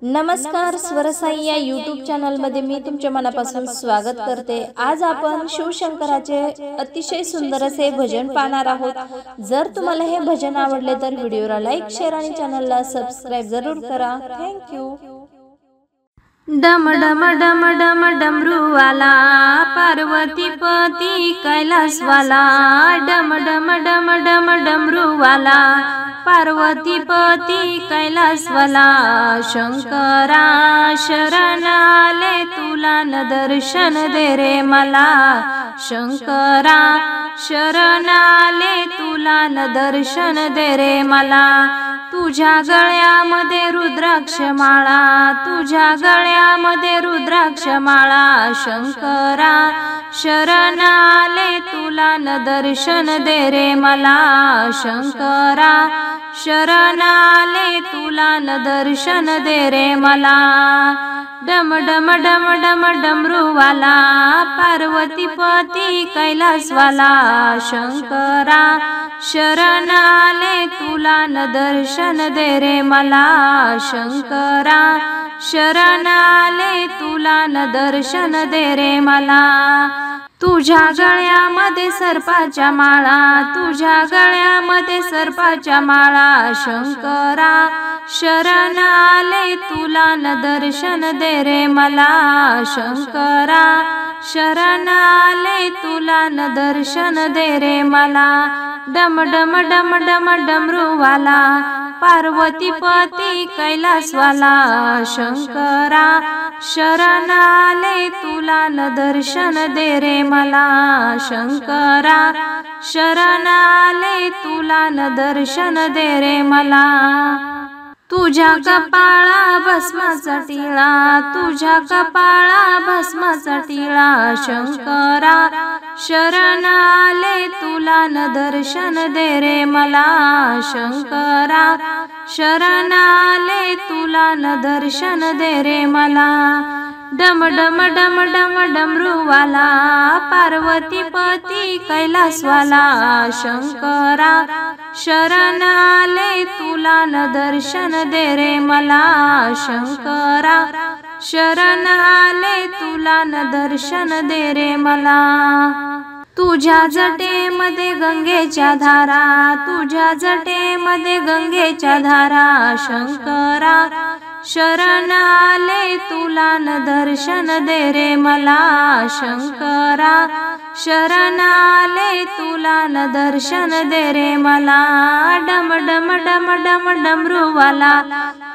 नमस्कार, स्वरसाई या YouTube channel मध्ये मी तुमच्या मनापासून स्वागत करते। आज आपण शिवशंकराचे अतिशय सुंदर असे भजन पाहणार आहोत। जर तुम्हाला हे भजन आवडले तर व्हिडिओला लाईक, शेअर आणि चॅनलला सबस्क्राइब जरूर करा। Thank you. डम डम डम डम डमरूवाला पार्वतीपती कैलासवाला, डम डम डम डम डमरूवाला पार्वतीपती कैलासवाला, शंकरा शरण आले तुला न दर्शन दे रे मला, शंकरा शरण आले तुला न दर्शन दे रे मला। तुझ्या गळ्यामध्ये रुद्राक्ष माळा, तुझ्या गळ्यामध्ये रुद्राक्ष माळा, शंकरा शरण आले तुला न दर्शन दे रे मला, शंकरा शरण आले तुला न दर्शन दे रे मला। डम डम डम डम डमरूवाला पार्वतीपती कैलासवाला, शंकरा शरण आले तुला न दर्शन दे रे मला, शंकरा शरण आले तुला न दर्शन दे रे मला। तुझ्या गळ्यामध्ये सर्पाच्या माळा, तुझ्या गळ्यामध्ये सर्पाच्या माळा, शंकरा शरण आले तुला न दर्शन दे रे मला, शंकरा शरण आले तुला न दर्शन दे रे मला। डम डम डम डम डमरूवाला पार्वतीपती कैलासवाला, शंकरा शरण आले तुला न दर्शन दे रे मला, शंकरा शरण आले तुला न दर्शन दे रे मला। तुझ्या कपाळा भस्माचा टिळा, तुझ्या कपाळा भस्माचा टिळा, शंकरा शरण आले तुला न दर्शन दे रे मला, शंकरा शरण आले तुला न दर्शन दे रे मला। डम डम डम डम डमरूवाला पार्वतीपती कैलासवाला, शंकरा शरण आले तुला न दर्शन दे रे मला, शंकरा शरण आले तुला न दर्शन दे रे मला। तुझ्या जटेमध्ये गंगेच्या धारा, तुझ्या जटेमध्ये गंगेच्या धारा, शंकरा शरण आले तुला न दर्शन दे रे मला, शंकरा शरण आले तुला न दर्शन दे रे मला। डम डम डम डम डमरूवाला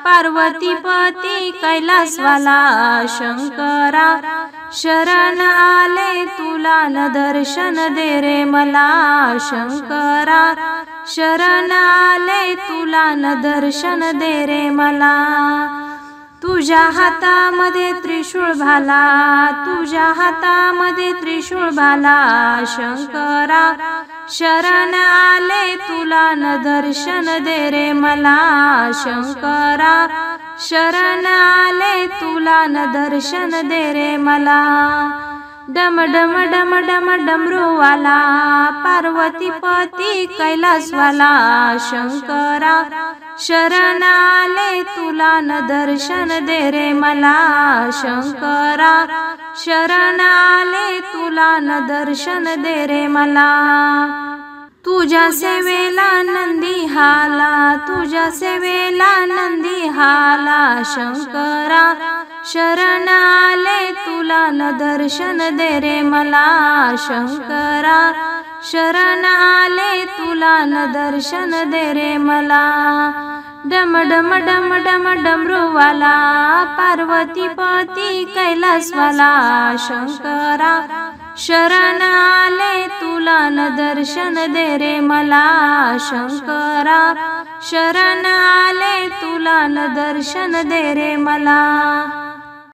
पार्वतीपती कैलासवाला, शंकरा शरण आले तुला न दर्शन दे रे मला, शंकरा शरण आले तुला न दर्शन दे रे मला। तुझ्या हातामध्ये त्रिशूळ भाला, तुझ्या हातामध्ये त्रिशूळ भाला, शंकरा शरण आले तुला न दर्शन दे रे मला, शंकरा शरण आले तुला न दर्शन दे रे मला। डम डम डम डम डमरूवाला पार्वतीपती कैलासवाला, शंकरा शरण आले तुला न दर्शन दे रे मला, शंकरा शरण आले तुला न दर्शन दे रे मला। तुझ्या सेवेला नंदी हाला, तुझ्या सेवेला नंदी हाला, शंकरा शरण आले तुला न दर्शन दे रे मला, शंकरा शरण आले तुला न दर्शन दे रे मला। डम डम डम डम डमरूवाला पार्वतीपती कैलासवाला, शंकरा शरण आले तुला न दर्शन दे रे मला, शंकरा शरण आले तुला न दर्शन दे रे मला।